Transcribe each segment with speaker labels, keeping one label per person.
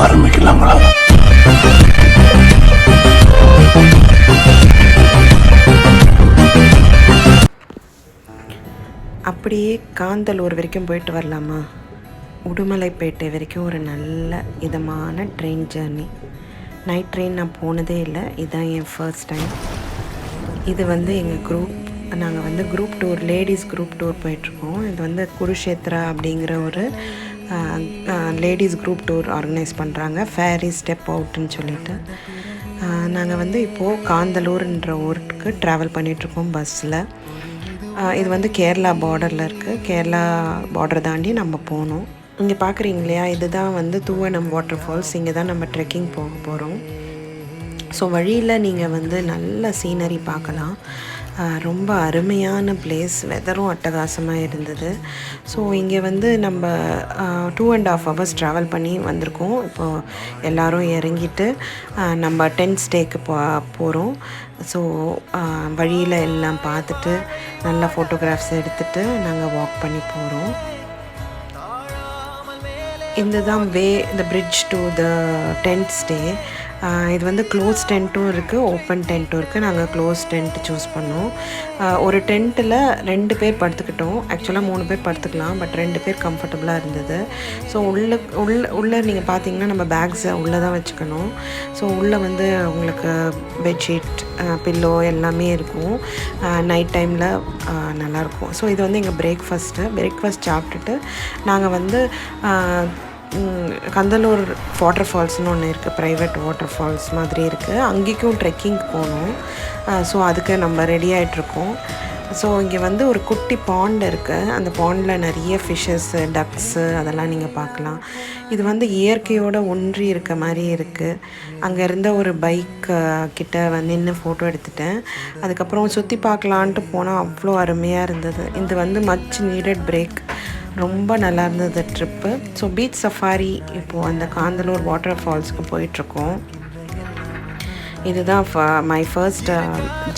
Speaker 1: ஆரம்பிக்கலாங்களா?
Speaker 2: அப்படியே காந்தலூர் வரைக்கும் போயிட்டு வரலாமா? உடுமலைப்பேட்டை வரைக்கும் ஒரு நல்ல இதமான ட்ரெயின் ஜேர்னி. நைட் ட்ரெயின் நான் போனதே இல்லை, இதுதான் என் ஃபர்ஸ்ட் டைம். இது வந்து எங்கள் குரூப், நாங்கள் வந்து group tour, ladies group tour போயிட்டுருக்கோம். இது வந்து குருஷேத்ரா அப்படிங்கிற ஒரு லேடிஸ் குரூப் டூர் ஆர்கனைஸ் பண்ணுறாங்க, ஃபேரி ஸ்டெப் அவுட்டுன்னு சொல்லிட்டு. நாங்கள் வந்து இப்போது காந்தலூர்ன்ற ஊருக்கு ட்ராவல் பண்ணிகிட்ருக்கோம் பஸ்ஸில். இது வந்து கேரளா பார்டரில் இருக்குது. கேரளா பார்டர் தாண்டி நம்ம போகணும். இங்கே பார்க்குறீங்க இல்லையா, இதுதான் வந்து தூவனம் வாட்டர் ஃபால்ஸ். இங்கே தான் நம்ம ட்ரெக்கிங் போக போகிறோம். ஸோ வழியில் நீங்கள் வந்து நல்ல சீனரி பார்க்கலாம். ரொம்ப அருமையான பிளேஸ், வெதரும் அட்டகாசமாக இருந்தது. ஸோ இங்கே வந்து நம்ம 2.5 hours ட்ராவல் பண்ணி வந்திருக்கோம். இப்போது எல்லோரும் இறங்கிட்டு நம்ம டென்ட் ஸ்டேக்கு போகிறோம். ஸோ வழியில் எல்லாம் பார்த்துட்டு நல்ல ஃபோட்டோகிராஃப்ஸ் எடுத்துகிட்டு நாங்கள் வாக் பண்ணி போகிறோம். இந்த தான் இந்த bridge to the tent stay. இது வந்து க்ளோஸ் டென்ட்டும் இருக்குது, ஓப்பன் டென்ட்டும் இருக்குது. நாங்கள் க்ளோஸ் டென்ட் சூஸ் பண்ணோம். ஒரு டென்ட்டில் 2 பேர் படுத்துக்கிட்டோம். ஆக்சுவலாக 3 பேர் படுத்துக்கலாம், பட் 2 பேர் கம்ஃபர்டபுளாக இருந்தது. ஸோ உள்ளே நீங்கள் பார்த்தீங்கன்னா நம்ம பேக்ஸை உள்ளே தான் வச்சுக்கணும். ஸோ உள்ளே வந்து உங்களுக்கு பெட்ஷீட், பில்லோ எல்லாமே இருக்கும். நைட் டைமில் நல்லாயிருக்கும். ஸோ இது வந்து எங்கள் பிரேக்ஃபாஸ்ட் சாப்பிட்டுட்டு நாங்கள் வந்து கந்தலூர் வாட்டர் ஃபால்ஸ்னு ஒன்று இருக்குது, ப்ரைவேட் வாட்டர் ஃபால்ஸ் மாதிரி இருக்குது. அங்கேயும் ட்ரெக்கிங் போகணும். ஸோ அதுக்கு நம்ம ரெடி ஆகிட்ருக்கோம். ஸோ இங்கே வந்து ஒரு குட்டி பாண்ட் இருக்குது. அந்த பாண்டில் நிறைய ஃபிஷ்ஷஸ்ஸு, டக்ஸு அதெல்லாம் நீங்கள் பார்க்கலாம். இது வந்து இயற்கையோடு ஒன்றி இருக்க மாதிரி இருக்குது. அங்கே இருந்த ஒரு பைக் கிட்ட வந்து நின்று ஃபோட்டோ எடுத்துட்டேன். அதுக்கப்புறம் சுற்றி பார்க்கலான்ட்டு போனால் அவ்வளோ அருமையாக இருந்தது. இது வந்து மச் நீடட் பிரேக். ரொம்ப நல்லா இருந்தது ட்ரிப்பு. ஸோ பீச் சஃபாரி இப்போது அந்த காந்தலூர் வாட்டர் ஃபால்ஸ்க்கு போயிட்டுருக்கோம். இதுதான் மை ஃபர்ஸ்ட்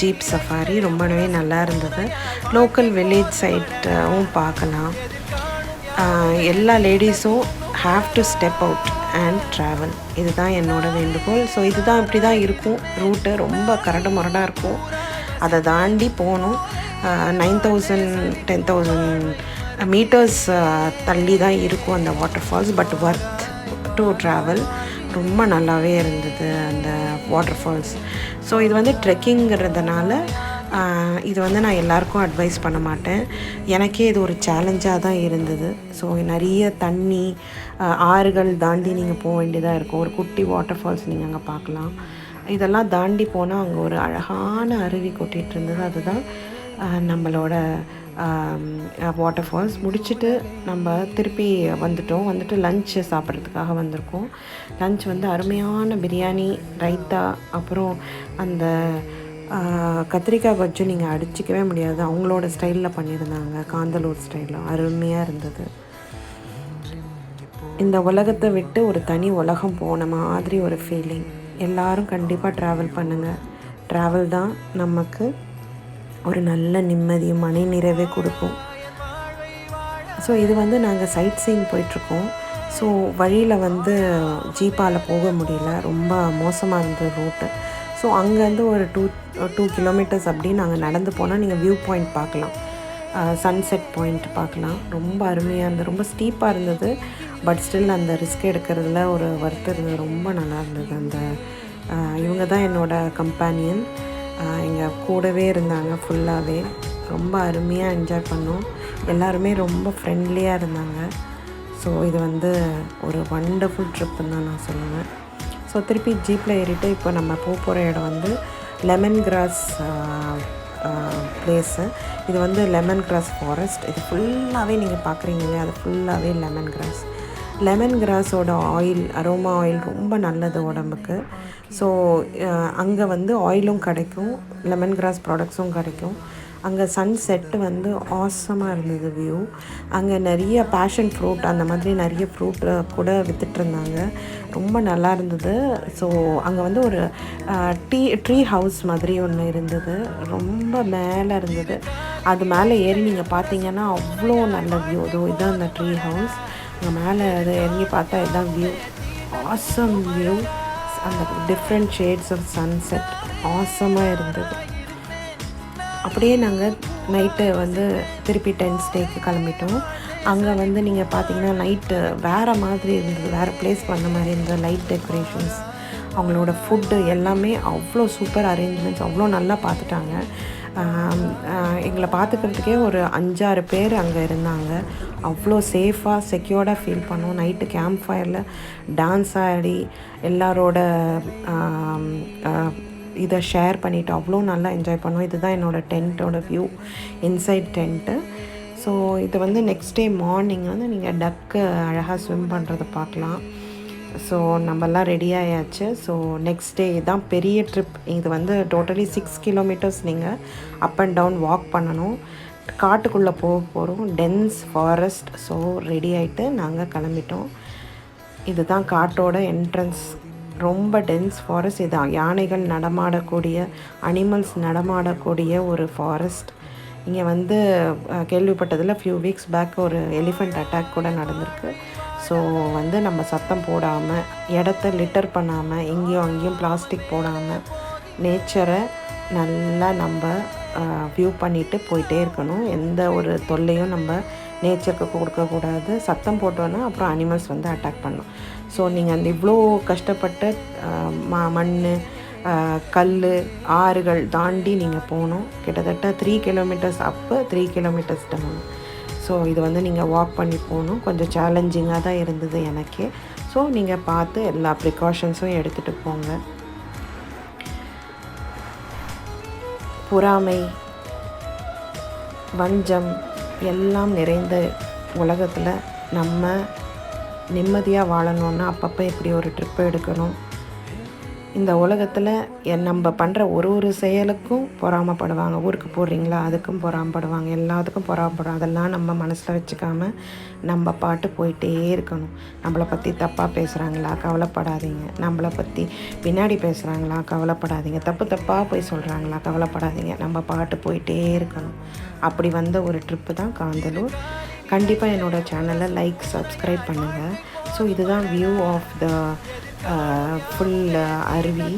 Speaker 2: ஜீப் சஃபாரி. ரொம்பவே நல்லா இருந்தது. லோக்கல் வில்லேஜ் சைட்டும் பார்க்கலாம். எல்லா லேடிஸும் have to step out and travel. இதுதான் என்னோடய வேண்டுகோள். ஸோ இதுதான் இப்படி தான் இருக்கும் ரூட்டு. ரொம்ப கரடு முரடாக இருக்கும். அதை தாண்டி போகணும். 9,000 10,000 மீட்டர்ஸ் தள்ளி தான் இருக்கும் அந்த water falls. But worth to travel. ரொம்ப நல்லாவே இருந்தது அந்த வாட்டர் ஃபால்ஸ். ஸோ இது வந்து ட்ரெக்கிங்கிறதுனால இது வந்து நான் எல்லாருக்கும் அட்வைஸ் பண்ண மாட்டேன். எனக்கே இது ஒரு சேலஞ்சாக தான் இருந்தது. ஸோ நிறைய தண்ணி, ஆறுகள் தாண்டி நீங்கள் போக வேண்டியதாக இருக்கும். ஒரு குட்டி வாட்டர் ஃபால்ஸ் நீங்கள் அங்கே பார்க்கலாம். இதெல்லாம் தாண்டி போனால் அங்கே ஒரு அழகான அருவி கொட்டிகிட்டு இருந்தது. அதுதான் நம்மளோட வாட்டர் ஃபால்ஸ். முடிச்சுட்டு நம்ம திருப்பி வந்துட்டு லஞ்சு சாப்பிட்றதுக்காக வந்திருக்கோம். லஞ்ச் வந்து அருமையான பிரியாணி, ரைத்தா, அப்புறம் அந்த கத்திரிக்காய் கொச்சு நீங்கள் அடிச்சிக்கவே முடியாது. அவங்களோட ஸ்டைலில் பண்ணியிருந்தாங்க, காந்தலூர் ஸ்டைலில். அருமையாக இருந்தது. இந்த உலகத்தை விட்டு ஒரு தனி உலகம் போன மாதிரி ஒரு ஃபீலிங். எல்லோரும் கண்டிப்பாக ட்ராவல் பண்ணுங்கள். ட்ராவல் தான் நமக்கு ஒரு நல்ல நிம்மதியும் மன நிறைவே கொடுக்கும். ஸோ இது வந்து நாங்கள் சைட் சீயிங் போயிட்டுருக்கோம். ஸோ வழியில் வந்து ஜீப்பால் போக முடியல, ரொம்ப மோசமாக இருந்தது ரூட்டு. ஸோ அங்கேருந்து ஒரு 2 kilometers அப்படி நாங்கள் நடந்து போனால் நீங்கள் வியூ பாயிண்ட் பார்க்கலாம், சன்செட் பாயிண்ட் பார்க்கலாம். ரொம்ப அருமையாக இருந்தது. ரொம்ப ஸ்டீப்பாக இருந்தது, பட் ஸ்டில் அந்த ரிஸ்க் எடுக்கிறதுல ஒரு வருத்தம் இருந்தது. ரொம்ப நல்லா இருந்தது. அந்த இவங்க தான் என்னோடய கம்பேனியன், எங்கள் கூடவே இருந்தாங்க ஃபுல்லாகவே. ரொம்ப அருமையாக என்ஜாய் பண்ணோம். எல்லாருமே ரொம்ப ஃப்ரெண்ட்லியாக இருந்தாங்க. ஸோ இது வந்து ஒரு வண்டர்ஃபுல் ட்ரிப்புன்னு தான் நான் சொல்லுவேன். ஸோ திருப்பி ஜீப்பில் ஏறிட்டு இப்போ நம்ம போகிற இடம் வந்து லெமன் கிராஸ் பிளேஸு. இது வந்து லெமன் கிராஸ் ஃபாரஸ்ட். இது ஃபுல்லாகவே நீங்கள் பார்க்குறீங்களே, அது ஃபுல்லாகவே லெமன் கிராஸோட ஆயில், அரோமா ஆயில் ரொம்ப நல்லது உடம்புக்கு. ஸோ அங்கே வந்து ஆயிலும் கிடைக்கும், லெமன் கிராஸ் ப்ராடக்ட்ஸும் கிடைக்கும். அங்கே சன்செட்டு வந்து ஆசமாக இருந்தது வியூ. அங்கே நிறைய பேஷன் ஃப்ரூட், அந்த மாதிரி நிறைய ஃப்ரூட் கூட விற்றுட்ருந்தாங்க. ரொம்ப நல்லா இருந்தது. ஸோ அங்கே வந்து ஒரு ட்ரீ ஹவுஸ் மாதிரி ஒன்று இருந்தது, ரொம்ப மேலே இருந்தது. அது மேலே ஏறி நீங்கள் பார்த்தீங்கன்னா அவ்வளோ நல்ல வியூ. இதுதான் அந்த ட்ரீ ஹவுஸ். அங்கே மேலே அது இறங்கி பார்த்தா இதுதான் வியூ. ஆசம் வியூ, அந்த டிஃப்ரெண்ட் ஷேட்ஸ் ஆஃப் சன்செட் ஆசமாக இருந்தது. அப்படியே நாங்கள் நைட்டு வந்து திருப்பி 10 ஸ்டேக்கு கிளம்பிட்டோம். அங்கே வந்து நீங்கள் பார்த்தீங்கன்னா நைட்டு வேறு மாதிரி இருந்தது, வேறு பிளேஸ்க்கு வந்த மாதிரி இருந்தது. லைட் டெக்கரேஷன்ஸ், அவங்களோட ஃபுட்டு எல்லாமே அவ்வளோ சூப்பர் அரேஞ்ச்மெண்ட்ஸ், அவ்வளோ நல்லா பார்த்துட்டாங்க. எங்களை பார்த்துக்கிறதுக்கே ஒரு 5-6 பேர் அங்கே இருந்தாங்க. அவ்வளோ சேஃபாக செக்யூர்டாக ஃபீல் பண்ணோம். நைட்டு கேம்ப் ஃபயரில் டான்ஸ் ஆடி எல்லாரோட இதை ஷேர் பண்ணிவிட்டு அவ்வளோ நல்லா என்ஜாய் பண்ணோம். இதுதான் என்னோடய டென்ட்டோட வியூ, இன்சைட் டென்ட்டு. ஸோ இது வந்து நெக்ஸ்ட் டே மார்னிங் வந்து நீங்கள் டக்கு அழகாக ஸ்விம் பண்ணுறதை பார்க்கலாம். ஸோ நம்மெல்லாம் ரெடி ஆயாச்சு. ஸோ நெக்ஸ்ட் டே இதுதான் பெரிய ட்ரிப். இது வந்து டோட்டலி 6 கிலோமீட்டர்ஸ் நீங்கள் அப் அண்ட் டவுன் வாக் பண்ணணும். காட்டுக்குள்ளே போகிறோம், டென்ஸ் ஃபாரஸ்ட். ஸோ ரெடி ஆகிட்டு நாங்கள் கிளம்பிட்டோம். இதுதான் காட்டோட என்ட்ரன்ஸ். ரொம்ப டென்ஸ் ஃபாரஸ்ட். இது யானைகள் நடமாடக்கூடிய, அனிமல்ஸ் நடமாடக்கூடிய ஒரு ஃபாரஸ்ட். இங்கே வந்து கேள்விப்பட்டதில் ஃபியூ வீக்ஸ் பேக் ஒரு எலிஃபெண்ட் அட்டாக் கூட நடந்திருக்கு. ஸோ வந்து நம்ம சத்தம் போடாமல், இடத்த லிட்டர் பண்ணாமல், எங்கேயும் அங்கேயும் பிளாஸ்டிக் போடாமல், நேச்சரை நல்லா நம்ம வியூ பண்ணிவிட்டு போயிட்டே இருக்கணும். எந்த ஒரு தொல்லையும் நம்ம நேச்சருக்கு கொடுக்கக்கூடாது. சத்தம் போட்டோன்னா அப்புறம் அனிமல்ஸ் வந்து அட்டாக் பண்ணும். ஸோ நீங்கள் அந்த இவ்வளோ கஷ்டப்பட்டு மண், கல், ஆறுகள் தாண்டி நீங்கள் போகணும். கிட்டத்தட்ட 3 கிலோமீட்டர்ஸ் அப்பு, 3 கிலோமீட்டர்ஸ் டவுன். ஸோ இது வந்து நீங்கள் வாக் பண்ணி போகணும். கொஞ்சம் சேலஞ்சிங்காக தான் இருந்தது எனக்கே. ஸோ நீங்கள் பார்த்து எல்லா ப்ரிகாஷன்ஸும் எடுத்துகிட்டு போங்க. பொறாமை, வஞ்சம் எல்லாம் நிறைந்த உலகத்தில் நம்ம நிம்மதியாக வாழணுன்னா அப்பப்போ இப்படி ஒரு ட்ரிப்பு எடுக்கணும். இந்த உலகத்தில் நம்ம பண்ணுற ஒரு செயலுக்கும் பொறாமப்படுவாங்க. ஊருக்கு போடுறீங்களா, அதுக்கும் பொறாமப்படுவாங்க, எல்லாத்துக்கும் பொறாமப்படுவாங்க. அதெல்லாம் நம்ம மனசில் வச்சுக்காமல் நம்ம பாட்டு போயிட்டே இருக்கணும். நம்மளை பற்றி தப்பாக பேசுகிறாங்களா, கவலைப்படாதீங்க. நம்மளை பற்றி பின்னாடி பேசுகிறாங்களா, கவலைப்படாதீங்க. தப்பாக போய் சொல்கிறாங்களா, கவலைப்படாதீங்க. நம்ம பாட்டு போயிட்டே இருக்கணும். அப்படி வந்த ஒரு ட்ரிப்பு தான் காந்தலூர். கண்டிப்பாக என்னோடய சேனலை லைக், சப்ஸ்கிரைப் பண்ணுங்கள். ஸோ இதுதான் வியூ ஆஃப் த ஃபுல் அருவி.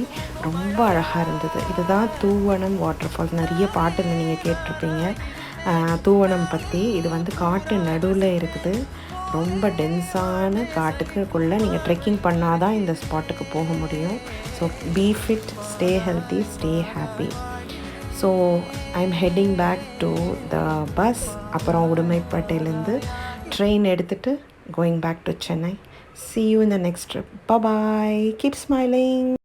Speaker 2: ரொம்ப அழகாக இருந்தது. இதுதான் தூவனம் வாட்டர்ஃபால்ஸ். நிறைய பாட்டுங்க நீங்கள் கேட்டிருப்பீங்க தூவனம் பற்றி. இது வந்து காட்டு நடுவில் இருக்குது. ரொம்ப டென்ஸான காட்டுக்குள்ளே நீங்கள் ட்ரெக்கிங் பண்ணால் தான் இந்த ஸ்பாட்டுக்கு போக முடியும். So be fit, stay healthy, stay happy. So I'm heading back to the bus. அப்புறம் உடுமைப்பேட்டையிலேருந்து ட்ரெயின் எடுத்துகிட்டு going back to Chennai. See you in the next trip. Bye bye. Keep smiling.